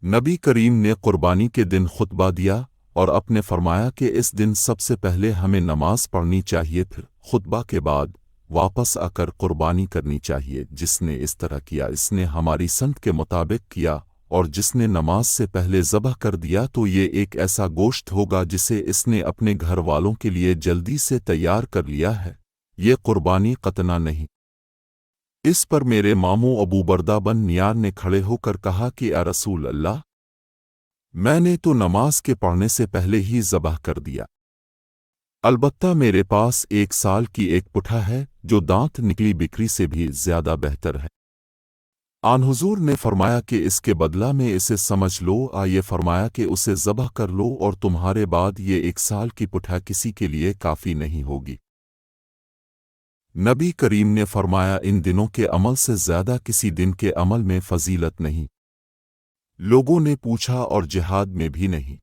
نبی کریم نے قربانی کے دن خطبہ دیا اور اپنے فرمایا کہ اس دن سب سے پہلے ہمیں نماز پڑھنی چاہیے، پھر خطبہ کے بعد واپس آ کر قربانی کرنی چاہیے۔ جس نے اس طرح کیا اس نے ہماری سنت کے مطابق کیا، اور جس نے نماز سے پہلے ذبح کر دیا تو یہ ایک ایسا گوشت ہوگا جسے اس نے اپنے گھر والوں کے لیے جلدی سے تیار کر لیا ہے، یہ قربانی قطنا نہیں۔ اس پر میرے ماموں ابو بردہ بن نیار نے کھڑے ہو کر کہا کہ اے رسول اللہ، میں نے تو نماز کے پڑھنے سے پہلے ہی ذبح کر دیا، البتہ میرے پاس 1 سال کی ایک پٹھا ہے جو دانت نکلی بکری سے بھی زیادہ بہتر ہے۔ آن حضور نے فرمایا کہ اس کے بدلہ میں اسے سمجھ لو، یہ فرمایا کہ اسے ذبح کر لو اور تمہارے بعد یہ 1 سال کی پٹھا کسی کے لیے کافی نہیں ہوگی۔ نبی کریم نے فرمایا ان دنوں کے عمل سے زیادہ کسی دن کے عمل میں فضیلت نہیں۔ لوگوں نے پوچھا اور جہاد میں بھی نہیں؟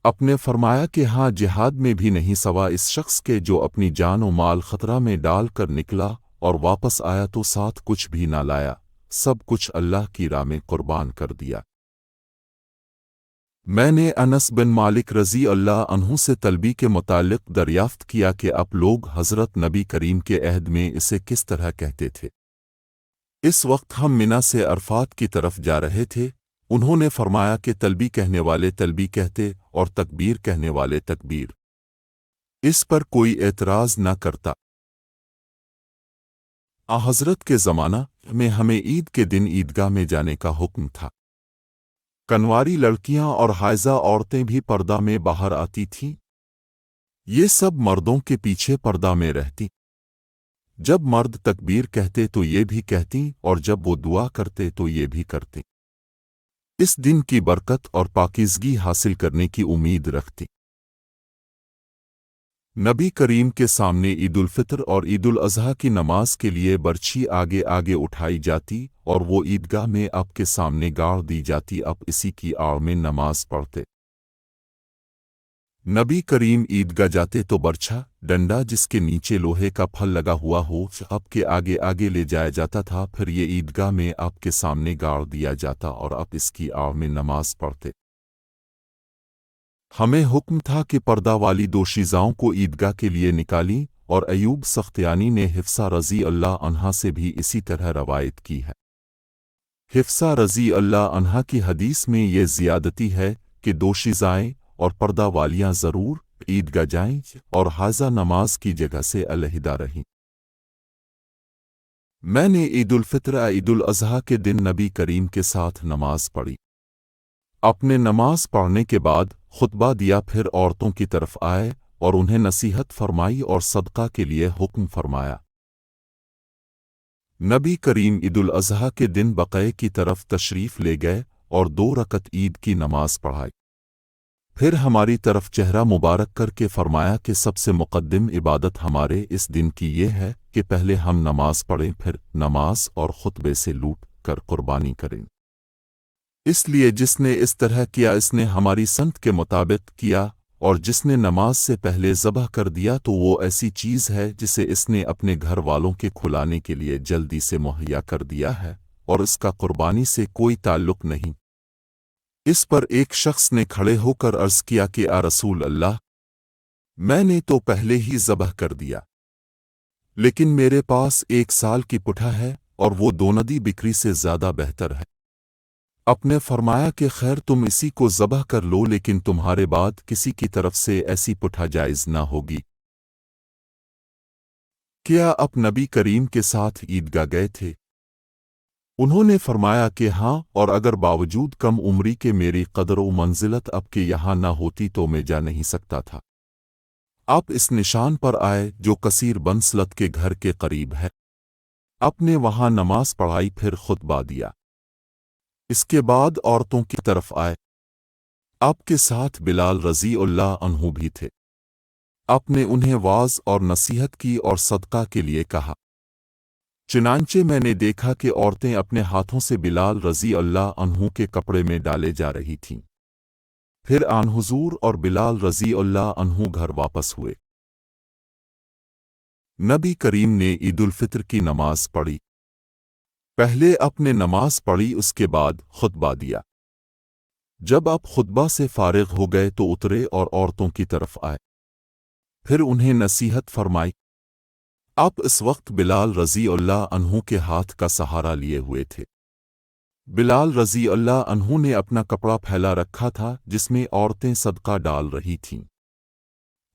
اپنے فرمایا کہ ہاں، جہاد میں بھی نہیں، سوا اس شخص کے جو اپنی جان و مال خطرہ میں ڈال کر نکلا اور واپس آیا تو ساتھ کچھ بھی نہ لایا، سب کچھ اللہ کی راہ میں قربان کر دیا۔ میں نے انس بن مالک رضی اللہ عنہ سے طلبی کے متعلق دریافت کیا کہ اب لوگ حضرت نبی کریم کے عہد میں اسے کس طرح کہتے تھے۔ اس وقت ہم منا سے عرفات کی طرف جا رہے تھے، انہوں نے فرمایا کہ طلبی کہنے والے طلبی کہتے اور تکبیر کہنے والے تکبیر۔ اس پر کوئی اعتراض نہ کرتا۔ حضرت کے زمانہ میں ہمیں عید کے دن عیدگاہ میں جانے کا حکم تھا۔ کنواری لڑکیاں اور حائضہ عورتیں بھی پردہ میں باہر آتی تھیں، یہ سب مردوں کے پیچھے پردہ میں رہتی۔ جب مرد تکبیر کہتے تو یہ بھی کہتی، اور جب وہ دعا کرتے تو یہ بھی کرتی، اس دن کی برکت اور پاکیزگی حاصل کرنے کی امید رکھتی۔ نبی کریم کے سامنے عید الفطر اور عید الاضحیٰ کی نماز کے لیے برچھی آگے آگے اٹھائی جاتی اور وہ عیدگاہ میں آپ کے سامنے گاڑ دی جاتی، اب اسی کی آڑ میں نماز پڑھتے۔ نبی کریم عیدگاہ جاتے تو برچھا ڈنڈا جس کے نیچے لوہے کا پھل لگا ہوا ہو آپ کے آگے آگے لے جایا جاتا تھا، پھر یہ عیدگاہ میں آپ کے سامنے گاڑ دیا جاتا اور آپ اس کی آڑ میں نماز پڑھتے۔ ہمیں حکم تھا کہ پردہ والی دوشیزاؤں کو عیدگاہ کے لیے نکالیں، اور ایوب سختیانی نے حفصہ رضی اللہ عنہا سے بھی اسی طرح روایت کی ہے۔ حفصہ رضی اللہ عنہا کی حدیث میں یہ زیادتی ہے کہ دوشیزائیں اور پردہ والیاں ضرور عیدگاہ جائیں اور حاضہ نماز کی جگہ سے علیحدہ رہیں۔ میں نے عید الفطر عید الاضحیٰ کے دن نبی کریم کے ساتھ نماز پڑھی۔ اپنے نماز پڑھنے کے بعد خطبہ دیا، پھر عورتوں کی طرف آئے اور انہیں نصیحت فرمائی اور صدقہ کے لیے حکم فرمایا۔ نبی کریم عید الاضحیٰ کے دن بقیع کی طرف تشریف لے گئے اور 2 رکعت عید کی نماز پڑھائی، پھر ہماری طرف چہرہ مبارک کر کے فرمایا کہ سب سے مقدم عبادت ہمارے اس دن کی یہ ہے کہ پہلے ہم نماز پڑھیں، پھر نماز اور خطبے سے لوٹ کر قربانی کریں۔ اس لیے جس نے اس طرح کیا اس نے ہماری سنت کے مطابق کیا، اور جس نے نماز سے پہلے ذبح کر دیا تو وہ ایسی چیز ہے جسے اس نے اپنے گھر والوں کے کھلانے کے لیے جلدی سے مہیا کر دیا ہے، اور اس کا قربانی سے کوئی تعلق نہیں۔ اس پر ایک شخص نے کھڑے ہو کر عرض کیا کہ اے رسول اللہ، میں نے تو پہلے ہی ذبح کر دیا، لیکن میرے پاس 1 سال کی پٹھا ہے اور وہ دوندی بکری سے زیادہ بہتر ہے۔ اپنے فرمایا کہ خیر، تم اسی کو ذبح کر لو، لیکن تمہارے بعد کسی کی طرف سے ایسی پٹھا جائز نہ ہوگی۔ کیا آپ نبی کریم کے ساتھ عیدگاہ گئے تھے؟ انہوں نے فرمایا کہ ہاں، اور اگر باوجود کم عمری کے میری قدر و منزلت اب کے یہاں نہ ہوتی تو میں جا نہیں سکتا تھا۔ آپ اس نشان پر آئے جو کثیر بن سلط کے گھر کے قریب ہے، آپ نے وہاں نماز پڑھائی، پھر خطبہ دیا۔ اس کے بعد عورتوں کی طرف آئے، آپ کے ساتھ بلال رضی اللہ عنہ بھی تھے۔ آپ نے انہیں واعظ اور نصیحت کی اور صدقہ کے لیے کہا۔ چنانچہ میں نے دیکھا کہ عورتیں اپنے ہاتھوں سے بلال رضی اللہ عنہ کے کپڑے میں ڈالے جا رہی تھیں۔ پھر آن حضور اور بلال رضی اللہ عنہ گھر واپس ہوئے۔ نبی کریم نے عید الفطر کی نماز پڑھی، پہلے اپنے نماز پڑھی، اس کے بعد خطبہ دیا۔ جب آپ خطبہ سے فارغ ہو گئے تو اترے اور عورتوں کی طرف آئے، پھر انہیں نصیحت فرمائی۔ آپ اس وقت بلال رضی اللہ عنہ کے ہاتھ کا سہارا لیے ہوئے تھے۔ بلال رضی اللہ عنہ نے اپنا کپڑا پھیلا رکھا تھا جس میں عورتیں صدقہ ڈال رہی تھیں۔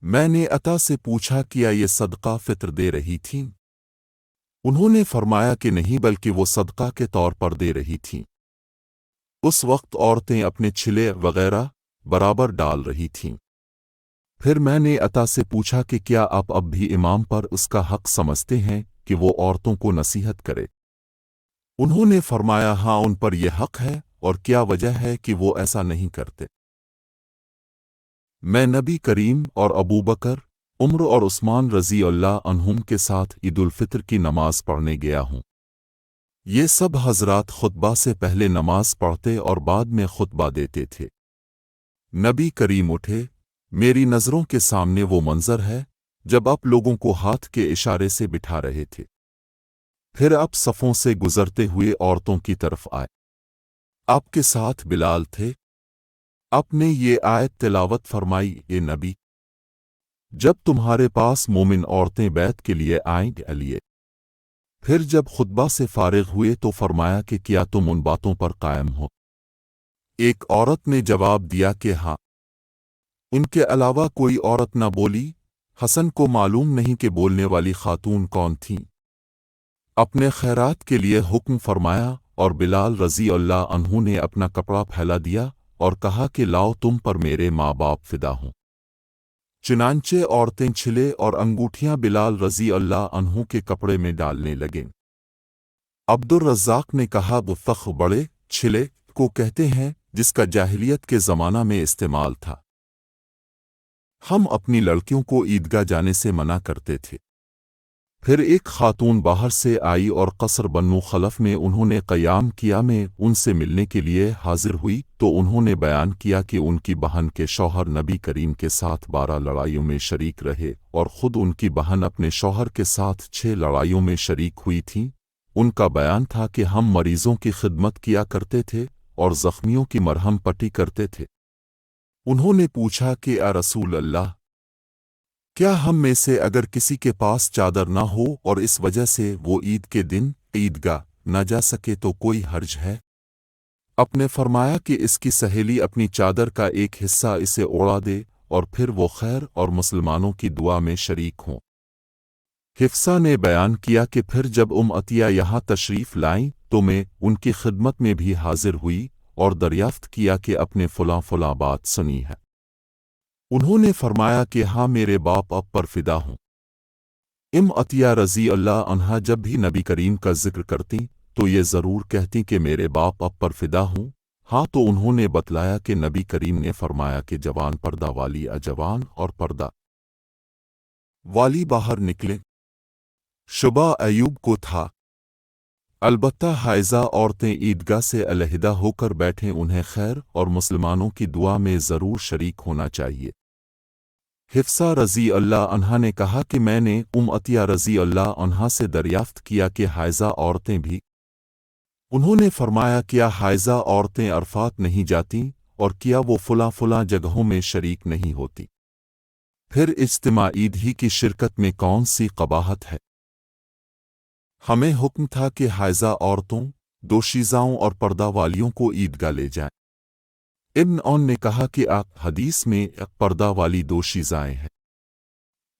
میں نے عطا سے پوچھا کیا یہ صدقہ فطر دے رہی تھیں؟ انہوں نے فرمایا کہ نہیں بلکہ وہ صدقہ کے طور پر دے رہی تھیں۔ اس وقت عورتیں اپنے چھلے وغیرہ برابر ڈال رہی تھیں۔ پھر میں نے عطا سے پوچھا کہ کیا آپ اب بھی امام پر اس کا حق سمجھتے ہیں کہ وہ عورتوں کو نصیحت کرے؟ انہوں نے فرمایا ہاں ان پر یہ حق ہے، اور کیا وجہ ہے کہ وہ ایسا نہیں کرتے؟ میں نبی کریم اور ابو بکر، عمر اور عثمان رضی اللہ عنہم کے ساتھ عید الفطر کی نماز پڑھنے گیا ہوں۔ یہ سب حضرات خطبہ سے پہلے نماز پڑھتے اور بعد میں خطبہ دیتے تھے۔ نبی کریم اٹھے، میری نظروں کے سامنے وہ منظر ہے جب آپ لوگوں کو ہاتھ کے اشارے سے بٹھا رہے تھے۔ پھر آپ صفوں سے گزرتے ہوئے عورتوں کی طرف آئے۔ آپ کے ساتھ بلال تھے۔ آپ نے یہ آیت تلاوت فرمائی، اے نبی، جب تمہارے پاس مومن عورتیں بیعت کے لیے آئیں گے۔ پھر جب خطبہ سے فارغ ہوئے تو فرمایا کہ کیا تم ان باتوں پر قائم ہو؟ ایک عورت نے جواب دیا کہ ہاں۔ ان کے علاوہ کوئی عورت نہ بولی۔ حسن کو معلوم نہیں کہ بولنے والی خاتون کون تھیں۔ اپنے خیرات کے لیے حکم فرمایا اور بلال رضی اللہ عنہ نے اپنا کپڑا پھیلا دیا اور کہا کہ لاؤ تم پر میرے ماں باپ فدا ہوں۔ چنانچہ عورتیں چھلے اور انگوٹھیاں بلال رضی اللہ عنہ کے کپڑے میں ڈالنے لگیں۔ عبد الرزاق نے کہا گفتخ بڑے چھلے کو کہتے ہیں جس کا جاہلیت کے زمانہ میں استعمال تھا۔ ہم اپنی لڑکیوں کو عیدگاہ جانے سے منع کرتے تھے۔ پھر ایک خاتون باہر سے آئی اور قصر بنو خلف میں انہوں نے قیام کیا میں ان سے ملنے کے لیے حاضر ہوئی تو انہوں نے بیان کیا کہ ان کی بہن کے شوہر نبی کریم کے ساتھ 12 لڑائیوں میں شریک رہے اور خود ان کی بہن اپنے شوہر کے ساتھ 6 لڑائیوں میں شریک ہوئی تھیں۔ ان کا بیان تھا کہ ہم مریضوں کی خدمت کیا کرتے تھے اور زخمیوں کی مرہم پٹی کرتے تھے۔ انہوں نے پوچھا کہ اے رسول اللہ، کیا ہم میں سے اگر کسی کے پاس چادر نہ ہو اور اس وجہ سے وہ عید کے دن عیدگاہ نہ جا سکے تو کوئی حرج ہے؟ آپ نے فرمایا کہ اس کی سہیلی اپنی چادر کا ایک حصہ اسے اڑا دے اور پھر وہ خیر اور مسلمانوں کی دعا میں شریک ہوں۔ حفصہ نے بیان کیا کہ پھر جب عطیہ یہاں تشریف لائیں تو میں ان کی خدمت میں بھی حاضر ہوئی اور دریافت کیا کہ اپنے فلاں فلاں بات سنی ہے۔ انہوں نے فرمایا کہ ہاں میرے باپ اب پر فدا ہوں۔ عطیہ رضی اللہ عنہا جب بھی نبی کریم کا ذکر کرتی تو یہ ضرور کہتی کہ میرے باپ اب پر فدا ہوں۔ ہاں تو انہوں نے بتلایا کہ نبی کریم نے فرمایا کہ جوان پردہ والی اجوان اور پردہ والی باہر نکلے۔ شبہ ایوب کو تھا، البتہ حائضہ عورتیں عیدگاہ سے علیحدہ ہو کر بیٹھیں، انہیں خیر اور مسلمانوں کی دعا میں ضرور شریک ہونا چاہیے۔ حفصہ رضی اللہ عنہا نے کہا کہ میں نے عطیہ رضی اللہ عنہا سے دریافت کیا کہ حائضہ عورتیں بھی؟ انہوں نے فرمایا کیا حائضہ عورتیں عرفات نہیں جاتیں اور کیا وہ فلاں فلاں جگہوں میں شریک نہیں ہوتی؟ پھر اجتماع عید ہی کی شرکت میں کون سی قباحت ہے؟ ہمیں حکم تھا کہ حائضہ عورتوں، دوشیزاؤں اور پردہ والیوں کو عیدگاہ لے جائیں۔ ابن عون نے کہا کہ حدیث میں پردہ والی دوشیزائیں ہیں،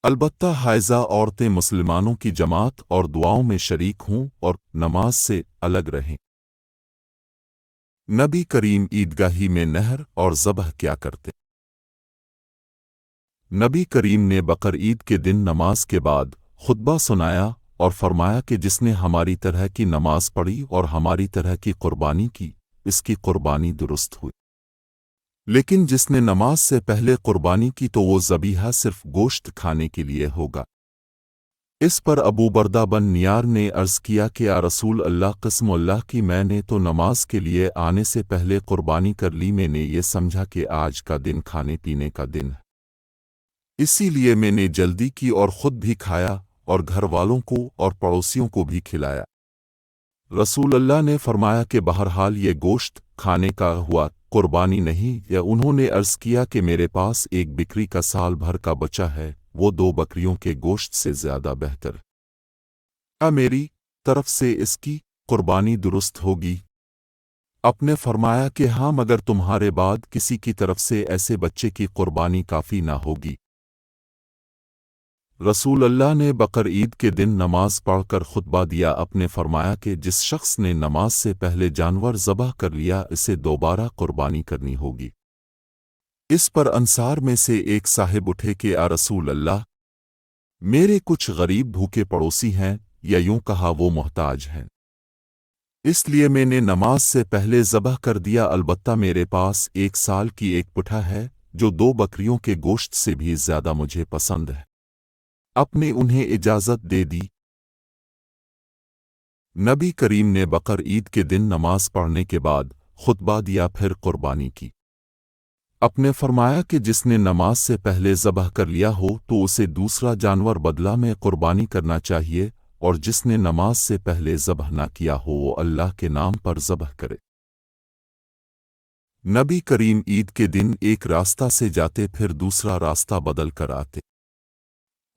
البتہ حائضہ عورتیں مسلمانوں کی جماعت اور دعاؤں میں شریک ہوں اور نماز سے الگ رہیں۔ نبی کریم عیدگاہی میں نہر اور ذبح کیا کرتے؟ نبی کریم نے بقر عید کے دن نماز کے بعد خطبہ سنایا اور فرمایا کہ جس نے ہماری طرح کی نماز پڑھی اور ہماری طرح کی قربانی کی، اس کی قربانی درست ہوئی، لیکن جس نے نماز سے پہلے قربانی کی تو وہ ذبیحہ صرف گوشت کھانے کے لیے ہوگا۔ اس پر ابو بردہ بن نیار نے عرض کیا کہ یا رسول اللہ، قسم اللہ کی میں نے تو نماز کے لیے آنے سے پہلے قربانی کر لی، میں نے یہ سمجھا کہ آج کا دن کھانے پینے کا دن ہے، اسی لیے میں نے جلدی کی اور خود بھی کھایا اور گھر والوں کو اور پڑوسیوں کو بھی کھلایا۔ رسول اللہ نے فرمایا کہ بہرحال یہ گوشت کھانے کا ہوا، قربانی نہیں؟ یا انہوں نے عرض کیا کہ میرے پاس ایک بکری کا سال بھر کا بچہ ہے، وہ 2 بکریوں کے گوشت سے زیادہ بہتر میری طرف سے اس کی قربانی درست ہوگی؟ آپ نے فرمایا کہ ہاں، مگر تمہارے بعد کسی کی طرف سے ایسے بچے کی قربانی کافی نہ ہوگی۔ رسول اللہ نے بقر عید کے دن نماز پڑھ کر خطبہ دیا۔ آپ نے فرمایا کہ جس شخص نے نماز سے پہلے جانور ذبح کر لیا اسے دوبارہ قربانی کرنی ہوگی۔ اس پر انصار میں سے ایک صاحب اٹھے کہ آ رسول اللہ، میرے کچھ غریب بھوکے پڑوسی ہیں، یا یوں کہا وہ محتاج ہیں، اس لیے میں نے نماز سے پہلے ذبح کر دیا، البتہ میرے پاس 1 سال کی ایک پٹھا ہے جو 2 بکریوں کے گوشت سے بھی زیادہ مجھے پسند ہے۔ آپ نے انہیں اجازت دے دی۔ نبی کریم نے بقر عید کے دن نماز پڑھنے کے بعد خطبہ دیا، پھر قربانی کی۔ آپ نے فرمایا کہ جس نے نماز سے پہلے ذبح کر لیا ہو تو اسے دوسرا جانور بدلہ میں قربانی کرنا چاہیے، اور جس نے نماز سے پہلے ذبح نہ کیا ہو وہ اللہ کے نام پر ذبح کرے۔ نبی کریم عید کے دن ایک راستہ سے جاتے پھر دوسرا راستہ بدل کر آتے۔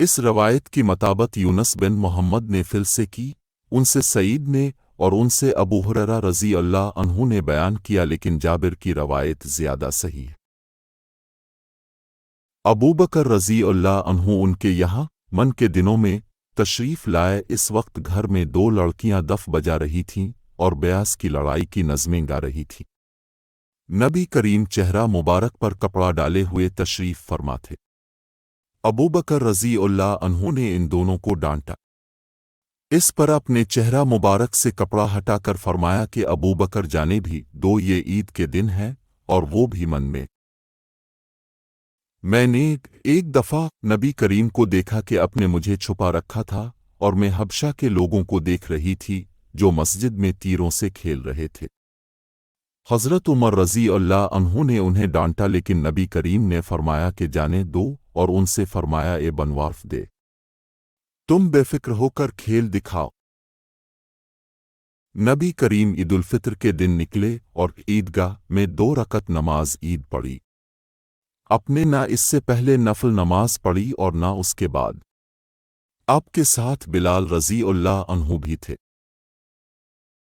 اس روایت کی مطابق یونس بن محمد نے فل سے کی، ان سے سعید نے، اور ان سے ابو ہریرہ رضی اللہ عنہ نے بیان کیا، لیکن جابر کی روایت زیادہ صحیح ہے۔ ابو بکر رضی اللہ عنہ ان کے یہاں من کے دنوں میں تشریف لائے۔ اس وقت گھر میں 2 لڑکیاں دف بجا رہی تھیں اور بیاس کی لڑائی کی نظمیں گا رہی تھیں۔ نبی کریم چہرہ مبارک پر کپڑا ڈالے ہوئے تشریف فرما تھے۔ ابو بکر رضی اللہ عنہ نے ان دونوں کو ڈانٹا۔ اس پر اپنے چہرہ مبارک سے کپڑا ہٹا کر فرمایا کہ ابو بکر جانے بھی دو، یہ عید کے دن ہے، اور وہ بھی من میں۔ میں نے ایک دفعہ نبی کریم کو دیکھا کہ اپنے مجھے چھپا رکھا تھا، اور میں حبشہ کے لوگوں کو دیکھ رہی تھی جو مسجد میں تیروں سے کھیل رہے تھے۔ حضرت عمر رضی اللہ عنہ نے انہیں ڈانٹا، لیکن نبی کریم نے فرمایا کہ جانے دو، اور ان سے فرمایا اے بنوارف دے، تم بے فکر ہو کر کھیل دکھاؤ۔ نبی کریم عید الفطر کے دن نکلے اور عیدگاہ میں 2 رکعت نماز عید پڑھی۔ اپنے نہ اس سے پہلے نفل نماز پڑھی اور نہ اس کے بعد۔ آپ کے ساتھ بلال رضی اللہ عنہ بھی تھے۔